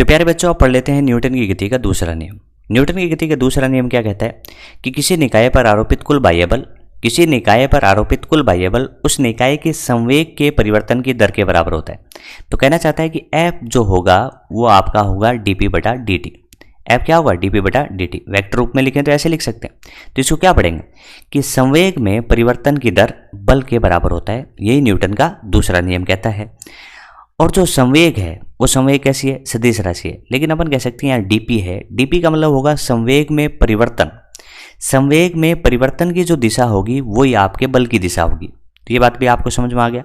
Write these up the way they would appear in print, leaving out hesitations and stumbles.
तो प्यारे बच्चों, आप पढ़ लेते हैं न्यूटन की गति का दूसरा नियम। न्यूटन की गति का दूसरा नियम क्या कहता है कि किसी निकाय पर आरोपित कुल बाह्य बल उस निकाय के संवेग के परिवर्तन की दर के बराबर होता है। तो कहना चाहता है कि F जो होगा वो आपका होगा dp बटा dt। F क्या होगा? dp बटा dt। वेक्टर रूप में लिखें तो ऐसे लिख सकते हैं। तो इसको क्या पढ़ेंगे कि संवेग में परिवर्तन की दर बल के बराबर होता है। यही न्यूटन का दूसरा नियम कहता है। और जो संवेग है वो संवेग कैसी है? सदिश राशि है। लेकिन अपन कह सकते हैं यहाँ dp है। dp का मतलब होगा संवेग में परिवर्तन। संवेग में परिवर्तन की जो दिशा होगी वही आपके बल की दिशा होगी। तो ये बात भी आपको समझ में आ गया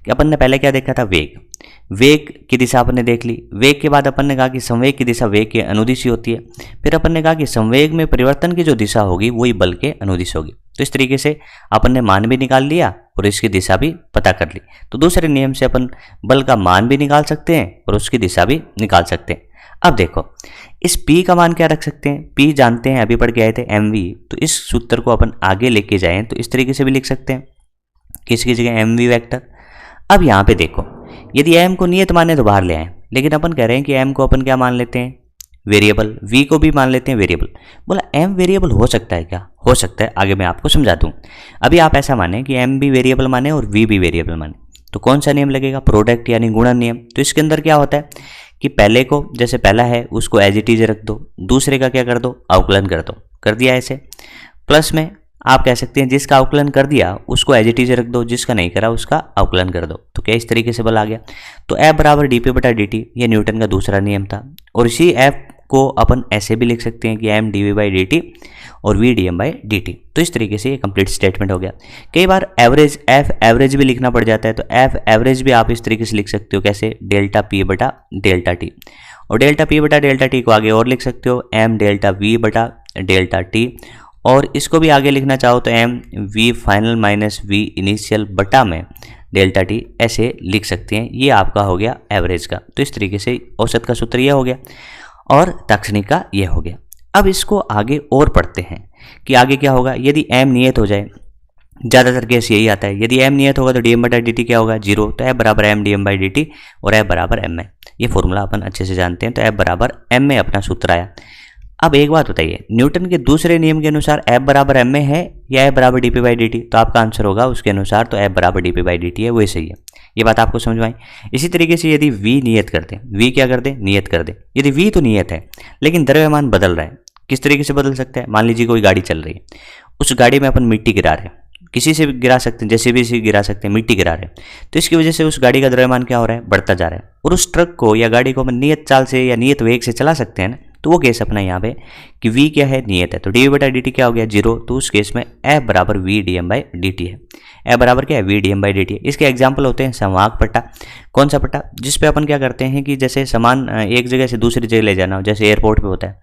कि अपन ने पहले क्या देखा था? वेग की दिशा अपन ने देख ली। वेग के बाद अपन ने कहा कि संवेग की दिशा वेग के अनुदिश होती है। फिर अपन ने कहा कि संवेग में परिवर्तन की जो दिशा होगी वही बल के अनुदिश होगी। तो इस तरीके से अपन ने मान भी निकाल लिया और इसकी दिशा भी पता कर ली। तो दूसरे नियम से अपन बल का मान भी निकाल सकते हैं और उसकी दिशा भी निकाल सकते हैं। अब देखो, इस P का मान क्या रख सकते हैं? P जानते हैं, अभी पढ़ के आए थे mv। तो इस सूत्र को अपन आगे लेके जाएं तो इस तरीके से भी लिख सकते हैं, किसकी जगह mv वेक्टर। अब यहाँ पे देखो, यदि m को नियत माने तो बाहर ले आए, लेकिन अपन कह रहे हैं कि m को अपन क्या मान लेते हैं? वेरिएबल। v को भी मान लेते हैं वेरिएबल। बोला m वेरिएबल हो सकता है क्या? हो सकता है, आगे मैं आपको समझा दूं। अभी आप ऐसा माने कि m भी वेरिएबल माने और v भी वेरिएबल माने, तो कौन सा नियम लगेगा? प्रोडक्ट यानी गुणन नियम। तो इसके अंदर क्या होता है कि पहले को, जैसे पहला है उसको एज इट इज रख दो, दूसरे का क्या कर दो? अवकलन कर दो। कर दिया ऐसे। प्लस में आप कह सकते हैं जिसका अवकलन कर दिया उसको एज इट इज रख दो, जिसका नहीं करा उसका अवकलन कर दो। तो क्या इस तरीके से बल आ गया? तो F बराबर dp बटा dt, ये न्यूटन का दूसरा नियम था। और इसी F को अपन ऐसे भी लिख सकते हैं कि m dv बाई dt और v dm बाई dt। तो इस तरीके से ये कंप्लीट स्टेटमेंट हो गया। कई बार एवरेज, F एवरेज भी लिखना पड़ जाता है, तो F एवरेज भी आप इस तरीके से लिख सकते हो। कैसे? डेल्टा p बटा डेल्टा t। और डेल्टा p बटा डेल्टा t को आगे और लिख सकते हो m डेल्टा v बटा डेल्टा t। और इसको भी आगे लिखना चाहो तो m v final minus v initial बटा में डेल्टा t, ऐसे लिख सकते हैं। ये आपका हो गया एवरेज का। तो इस तरीके से औसत का सूत्र यह हो गया और ताक्षणिक का यह हो गया। अब इसको आगे और पढ़ते हैं कि आगे क्या होगा। यदि m नियत हो जाए, ज़्यादातर केस यही आता है, यदि m नियत होगा तो dm बटा dt क्या होगा? 0। तो F बराबर m dm बाई dt और F बराबर m है। ये फॉर्मूला अपन अच्छे से जानते हैं। तो F बराबर m में अपना सूत्र आया। अब एक बात बताइए, न्यूटन के दूसरे नियम के अनुसार F बराबर m में है या F बराबर dp बाई dt? तो आपका आंसर होगा उसके अनुसार तो F बराबर dp बाई dt है, वही सही है। ये बात आपको समझ में आई। इसी तरीके से यदि v नियत कर दें, v क्या कर दें? नियत कर दें। यदि v तो नियत है लेकिन द्रव्यमान बदल रहा है, किस तरीके से बदल सकता है? मान लीजिए कोई गाड़ी चल रही है, उस गाड़ी में अपन मिट्टी गिरा रहे हैं, किसी से भी गिरा सकते हैं, जैसे भी से गिरा सकते हैं, मिट्टी गिरा रहे हैं। तो इसकी वजह से उस गाड़ी का द्रव्यमान क्या हो रहा है? बढ़ता जा रहा है। और उस ट्रक को या गाड़ी को अपन नियत चाल से या नियत वेग से चला सकते हैं ना। तो वो केस अपना यहाँ पे कि v क्या है? नियत है। तो dv बटा dt क्या हो गया? 0। तो उस केस में F बराबर v dm बाई dt है। F बराबर क्या है? v dm बाई dt है। इसके एग्जाम्पल होते हैं संवाहक पट्टा। कौन सा पट्टा? जिसपे अपन क्या करते हैं कि जैसे सामान एक जगह से दूसरी जगह ले जाना हो, जैसे एयरपोर्ट पे होता है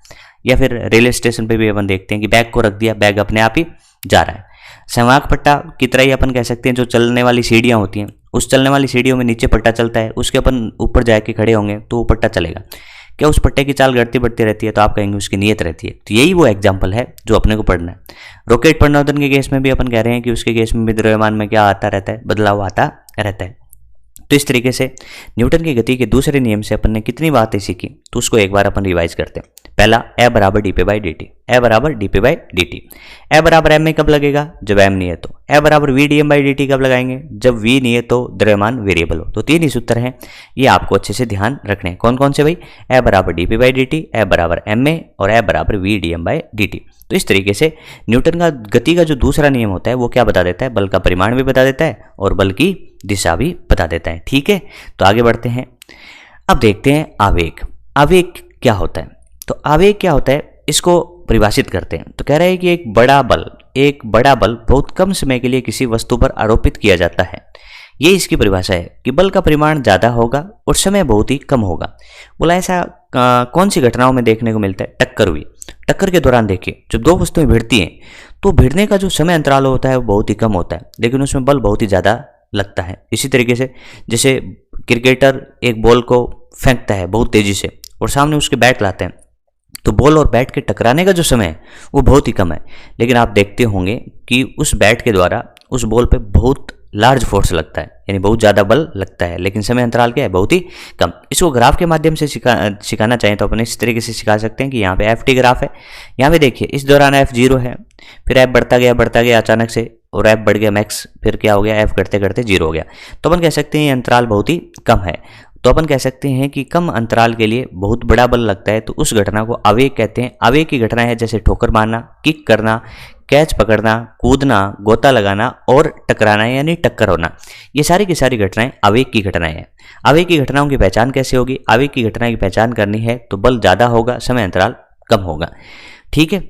या फिर रेलवे स्टेशन पे भी अपन देखते हैं कि बैग को रख दिया, बैग अपने आप ही जा रहा है। संवाहक पट्टा की तरह ही अपन कह सकते हैं जो चलने वाली सीढ़ियाँ होती हैं, उस चलने वाली सीढ़ियों में नीचे पट्टा चलता है, उसके अपन ऊपर जाके खड़े होंगे तो वो पट्टा चलेगा। क्या उस पट्टे की चाल घटती बढ़ती रहती है? तो आप कहेंगे उसकी नियत रहती है। तो यही वो एग्जाम्पल है जो अपने को पढ़ना है। रॉकेट प्रणोदन के केस में भी अपन कह रहे हैं कि उसके केस में भी द्रव्यमान में क्या आता रहता है? बदलाव आता रहता है। तो इस तरीके से न्यूटन की गति के दूसरे नियम से अपन ने कितनी बातें सीखी, तो उसको एक बार अपन रिवाइज करते हैं। पहला, F बराबर dp बाई dt। F बराबर dp बाई dt। F बराबर m में कब लगेगा? जब m नियत हो। F बराबर v dm बाई dt कब लगाएंगे? जब v नियत हो, द्रव्यमान वेरिएबल हो। तो तीन ही सूत्र हैं, ये आपको अच्छे से ध्यान रखने हैं। कौन कौन से भाई? F बराबर dp बाई dt, F बराबर m में और F बराबर v dm बाई dt। तो इस तरीके से न्यूटन का गति का जो दूसरा नियम होता है वो क्या बता देता है? बल का परिमाण भी बता देता है और बल की दिशा भी बता देता है। ठीक है, तो आगे बढ़ते हैं। अब देखते हैं आवेग। आवेग क्या होता है? तो आवेग क्या होता है इसको परिभाषित करते हैं। तो कह रहा है कि एक बड़ा बल बहुत कम समय के लिए किसी वस्तु पर आरोपित किया जाता है। ये इसकी परिभाषा है कि बल का परिमाण ज़्यादा होगा और समय बहुत ही कम होगा। बोला ऐसा कौन सी घटनाओं में देखने को मिलता है? टक्कर हुई, टक्कर के दौरान देखिए जब दो वस्तुएं भिड़ती हैं तो भिड़ने का जो समय अंतराल होता है वो बहुत ही कम होता है, लेकिन उसमें बल बहुत ही ज़्यादा लगता है। इसी तरीके से जैसे क्रिकेटर एक बॉल को फेंकता है बहुत तेज़ी से और सामने उसके बैट लाते हैं, तो बॉल और बैट के टकराने का जो समय है वो बहुत ही कम है, लेकिन आप देखते होंगे कि उस बैट के द्वारा उस बॉल पे बहुत लार्ज फोर्स लगता है, यानी बहुत ज़्यादा बल लगता है, लेकिन समय अंतराल क्या है, बहुत ही कम। इसको ग्राफ के माध्यम से सिखाना चाहें तो अपन इस तरीके से सिखा सकते हैं कि यहाँ पे एफ टी ग्राफ है, यहाँ पे देखिए इस दौरान एफ 0 है, फिर एफ बढ़ता गया अचानक से, और एफ बढ़ गया मैक्स, फिर क्या हो गया, एफ घटते घटते 0 हो गया। तो अपन कह सकते हैं ये अंतराल बहुत ही कम है। तो अपन कह सकते हैं कि कम अंतराल के लिए बहुत बड़ा बल लगता है, तो उस घटना को आवेग कहते हैं। आवेग की घटना है जैसे ठोकर मारना, किक करना, कैच पकड़ना, कूदना, गोता लगाना और टकराना यानी टक्कर होना, ये सारी की सारी घटनाएं आवेग की घटनाएं हैं। आवेग की घटनाओं की पहचान कैसे होगी, आवेग की घटना की पहचान करनी है तो बल ज़्यादा होगा, समय अंतराल कम होगा। ठीक है,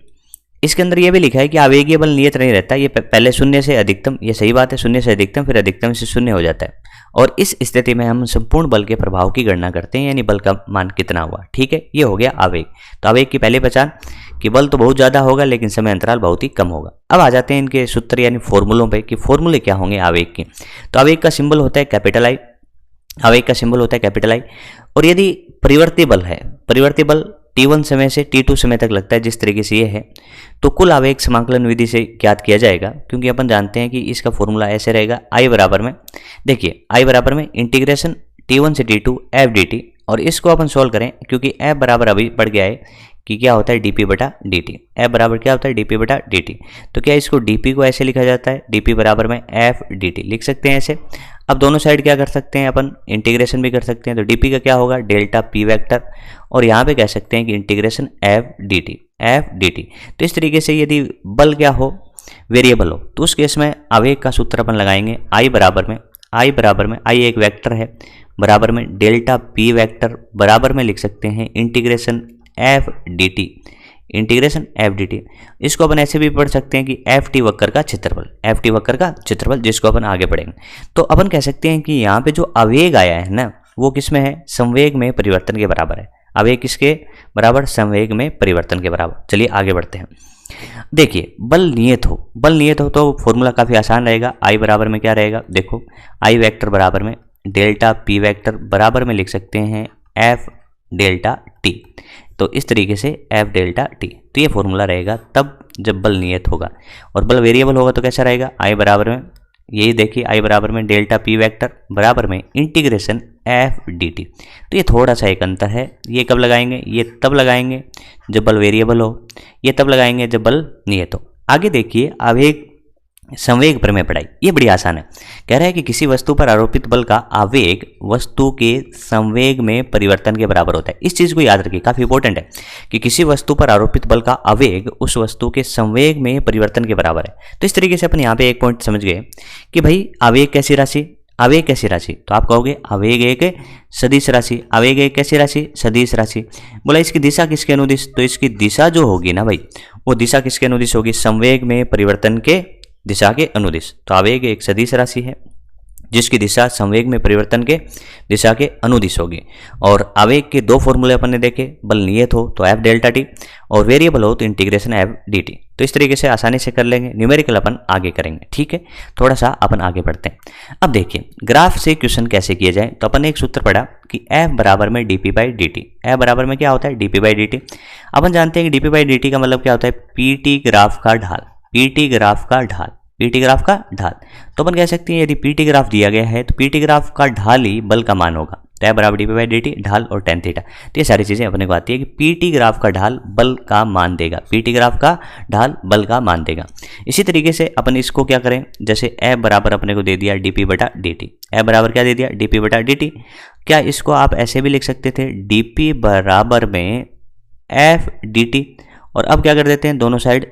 इसके अंदर ये भी लिखा है कि आवेगीय बल नियत नहीं रहता, ये पहले शून्य से अधिकतम, ये सही बात है, शून्य से अधिकतम फिर अधिकतम से शून्य हो जाता है, और इस स्थिति में हम संपूर्ण बल के प्रभाव की गणना करते हैं, यानी बल का मान कितना हुआ। ठीक है, ये हो गया आवेग। तो आवेग की पहली पहचान कि बल तो बहुत ज़्यादा होगा लेकिन समय अंतराल बहुत ही कम होगा। अब आ जाते हैं इनके सूत्र यानी फॉर्मूलों पे कि फॉर्मूले क्या होंगे आवेग के। तो आवेग का सिंबल होता है कैपिटल आई, आवेग का सिंबल होता है कैपिटल आई। और यदि परिवर्ती बल है, परिवर्ती बल T1 समय से T2 समय तक लगता है जिस तरीके से ये है, तो कुल आवेग समाकलन विधि से ज्ञात किया जाएगा, क्योंकि अपन जानते हैं कि इसका फॉर्मूला ऐसे रहेगा, आई बराबर में, देखिए आई बराबर में इंटीग्रेशन T1 से T2 एफ डी टी, और इसको अपन सोल्व करें क्योंकि एफ बराबर अभी पड़ गया है कि क्या होता है dp बटा dt, एफ बराबर क्या होता है dp बटा dt। तो क्या इसको dp को ऐसे लिखा जाता है, dp बराबर में एफ dt लिख सकते हैं ऐसे। अब दोनों साइड क्या कर सकते हैं अपन, इंटीग्रेशन भी कर सकते हैं, तो dp का क्या होगा डेल्टा p वेक्टर, और यहाँ पे कह सकते हैं कि इंटीग्रेशन एफ dt। तो इस तरीके से यदि बल क्या हो, वेरिएबल हो, तो उस केस में आवेग का सूत्र अपन लगाएंगे आई बराबर में आई एक वेक्टर है, बराबर में डेल्टा p वेक्टर, बराबर में लिख सकते हैं इंटीग्रेशन एफ डी टी। इसको अपन ऐसे भी पढ़ सकते हैं कि एफ टी वक्र का क्षेत्रफल, जिसको अपन आगे पढ़ेंगे। तो अपन कह सकते हैं कि यहाँ पे जो आवेग आया है ना, वो किस में है, संवेग में परिवर्तन के बराबर है। आवेग किसके बराबर, संवेग में परिवर्तन के बराबर। चलिए आगे बढ़ते हैं। देखिए बल नियत हो तो फॉर्मूला काफ़ी आसान रहेगा। आई बराबर में क्या रहेगा, देखो आई वेक्टर बराबर में डेल्टा पी वेक्टर, बराबर में लिख सकते हैं एफ डेल्टा टी। तो इस तरीके से एफ डेल्टा टी, तो ये फॉर्मूला रहेगा तब जब बल नियत होगा। और बल वेरिएबल होगा तो कैसा रहेगा, आई बराबर में, यही देखिए आई बराबर में डेल्टा पी वेक्टर, बराबर में इंटीग्रेशन एफ डी टी। तो ये थोड़ा सा एक अंतर है, ये कब लगाएंगे, ये तब लगाएंगे जब बल वेरिएबल हो, ये तब लगाएंगे जब बल नियत हो। आगे देखिए आवेग संवेग प्रमेय पढ़ाई, ये बड़ी आसान है। कह रहा है कि किसी वस्तु पर आरोपित बल का आवेग वस्तु के संवेग में परिवर्तन के बराबर होता है। इस चीज़ को याद रखिए, काफ़ी इंपॉर्टेंट है कि किसी वस्तु पर आरोपित बल का आवेग उस वस्तु के संवेग में परिवर्तन के बराबर है। तो इस तरीके से अपन यहाँ पे एक पॉइंट समझ गए कि भाई आवेग कैसी राशि, तो आप कहोगे आवेग एक सदिश राशि, आवेग एक कैसी राशि, सदिश राशि। बोला इसकी दिशा किसके अनुदिश, तो इसकी दिशा जो होगी ना भाई, वो दिशा किसके अनुदिश होगी, संवेग में परिवर्तन के दिशा के अनुदिश। तो आवेग एक सदिश राशि है जिसकी दिशा संवेग में परिवर्तन के दिशा के अनुदिश होगी। और आवेग के दो फॉर्मूले अपन ने देखे, बल नियत हो तो एफ डेल्टा टी, और वेरिएबल हो तो इंटीग्रेशन एफ डी टी। तो इस तरीके से आसानी से कर लेंगे, न्यूमेरिकल अपन आगे करेंगे। ठीक है, थोड़ा सा अपन आगे बढ़ते हैं। अब देखिए ग्राफ से क्वेश्चन कैसे किया जाए, तो अपन ने एक सूत्र पढ़ा कि एफ बराबर में D P by D T. F बराबर में क्या होता है, D P by D T. अपन जानते हैं कि D P by D T का मतलब क्या होता है, पी टी ग्राफ का ढाल, पीटी ग्राफ का ढाल। तो अपन कह सकते हैं यदि पीटी ग्राफ दिया गया है तो पीटी ग्राफ का ढाल ही बल का मान होगा। तो एफ बराबर डीपी बाई डी ढाल और टेन थीटा। तो ये सारी चीज़ें अपने को आती है कि पीटी ग्राफ का ढाल बल का मान देगा, पीटी ग्राफ का ढाल बल का मान देगा। इसी तरीके से अपन इसको क्या करें, जैसे एफ बराबर अपने को दे दिया डीपी बटा डी टी, एफ बराबर क्या दे दिया डीपी बटा डी टी। क्या इसको आप ऐसे भी लिख सकते थे, डीपी बराबर में एफ डी टी, और अब क्या कर देते हैं दोनों साइड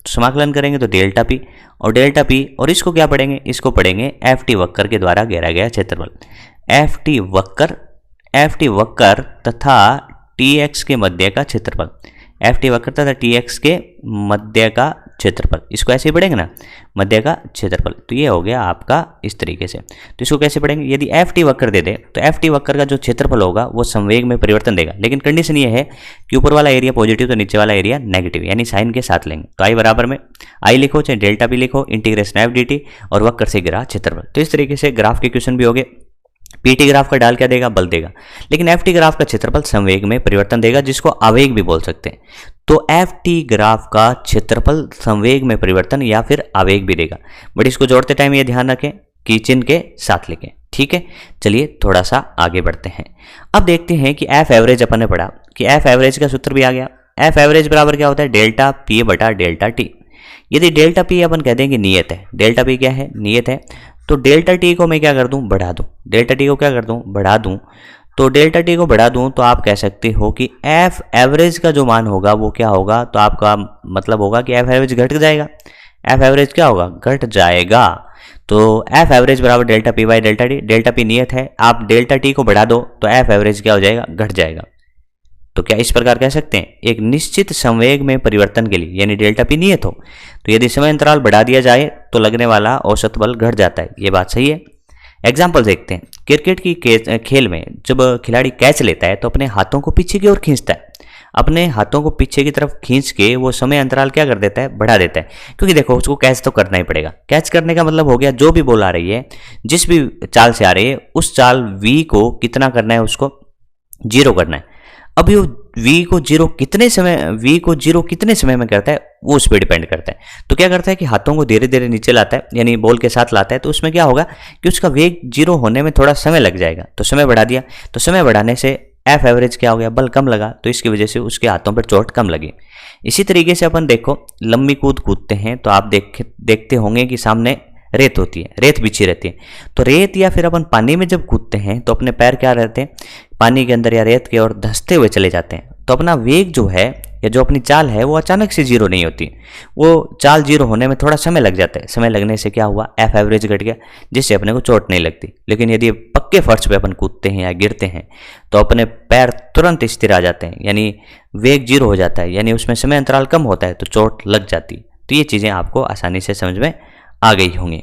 समाकलन करेंगे तो डेल्टा पी और इसको क्या पढ़ेंगे, इसको पढ़ेंगे एफ टी वक्र के द्वारा घेरा गया क्षेत्रफल। एफ टी वक्र तथा टी एक्स के मध्य का क्षेत्रफल, एफ टी वक्र तथा टी एक्स के मध्य का क्षेत्रफल, इसको ऐसे ही पढ़ेंगे ना, मध्य का क्षेत्रफल। तो ये हो गया आपका इस तरीके से। तो इसको कैसे पढ़ेंगे, यदि एफ टी वक्र दे दे तो एफ टी वक्र का जो क्षेत्रफल होगा वो संवेग में परिवर्तन देगा, लेकिन कंडीशन ये है कि ऊपर वाला एरिया पॉजिटिव तो नीचे वाला एरिया नेगेटिव, यानी साइन के साथ लेंगे। तो आई बराबर में आई लिखो चाहे डेल्टा भी लिखो, इंटीग्रेशन एफ डी टी और वक्र से घिरा क्षेत्रफल। तो इस तरीके से ग्राफ के क्वेश्चन भी हो गए। पीटी ग्राफ का ढाल क्या देगा, बल देगा, लेकिन एफ टी ग्राफ का क्षेत्रफल संवेग में परिवर्तन देगा, जिसको आवेग भी बोल सकते हैं। तो एफ टी ग्राफ का क्षेत्रफल संवेग में परिवर्तन या फिर आवेग भी देगा। बट इसको जोड़ते टाइम ये ध्यान रखें की चिन्ह के साथ लिखें। ठीक है, चलिए थोड़ा सा आगे बढ़ते हैं। अब देखते हैं कि एफ एवरेज अपन ने पढ़ा कि एफ एवरेज का सूत्र भी आ गया। एफ एवरेज बराबर क्या होता है, डेल्टा पी बटा डेल्टा टी। यदि डेल्टा पी अपन कह दें कि नियत है, डेल्टा पी क्या है, नियत है, तो डेल्टा टी को मैं क्या कर दूं, बढ़ा दूं। डेल्टा टी को क्या कर दूं, बढ़ा दूं। तो डेल्टा टी को बढ़ा दूं तो आप कह सकते हो कि एफ एवरेज का जो मान होगा वो क्या होगा, तो आपका मतलब होगा कि एफ एवरेज घट जाएगा। एफ एवरेज क्या होगा, घट जाएगा। तो एफ एवरेज बराबर delta P by delta T. Delta P नियत है, आप डेल्टा टी को बढ़ा दो तो एफ एवरेज क्या हो जाएगा, घट जाएगा। तो क्या इस प्रकार कह सकते हैं, एक निश्चित संवेग में परिवर्तन के लिए यानी डेल्टा पी नियत हो तो यदि समय अंतराल बढ़ा दिया जाए तो लगने वाला औसत बल घट जाता है। ये बात सही है। एग्जाम्पल देखते हैं। क्रिकेट की खेल में जब खिलाड़ी कैच लेता है तो अपने हाथों को पीछे की ओर खींचता है। अपने हाथों को पीछे की तरफ खींच के वो समय अंतराल क्या कर देता है, बढ़ा देता है। क्योंकि देखो उसको कैच तो करना ही पड़ेगा। कैच करने का मतलब हो गया जो भी बॉल आ रही है, जिस भी चाल से आ रही है, उस चाल वी को कितना करना है, उसको जीरो करना है। अब ये वी को जीरो कितने समय में करता है वो उस पर डिपेंड करता है। तो क्या करता है कि हाथों को धीरे धीरे नीचे लाता है यानी बॉल के साथ लाता है। तो उसमें क्या होगा कि उसका वेग जीरो होने में थोड़ा समय लग जाएगा। तो समय बढ़ा दिया, तो समय बढ़ाने से एफ एवरेज क्या हो गया, बल कम लगा, तो इसकी वजह से उसके हाथों पर चोट कम लगी। इसी तरीके से अपन देखो लंबी कूद कूदते हैं तो आप देखते होंगे कि सामने रेत होती है, रेत बिछी रहती है। तो रेत या फिर अपन पानी में जब कूदते हैं तो अपने पैर क्या रहते हैं, पानी के अंदर या रेत के ओर धंसते हुए चले जाते हैं। तो अपना वेग जो है या जो अपनी चाल है वो अचानक से जीरो नहीं होती, वो चाल जीरो होने में थोड़ा समय लग जाता है। समय लगने से क्या हुआ, एफ एवरेज घट गया, जिससे अपने को चोट नहीं लगती। लेकिन यदि पक्के फर्श पे अपन कूदते हैं या गिरते हैं तो अपने पैर तुरंत स्थिर आ जाते हैं यानी वेग जीरो हो जाता है, यानी उसमें समय अंतराल कम होता है तो चोट लग जाती है। तो ये चीज़ें आपको आसानी से समझ में आ गई होंगी।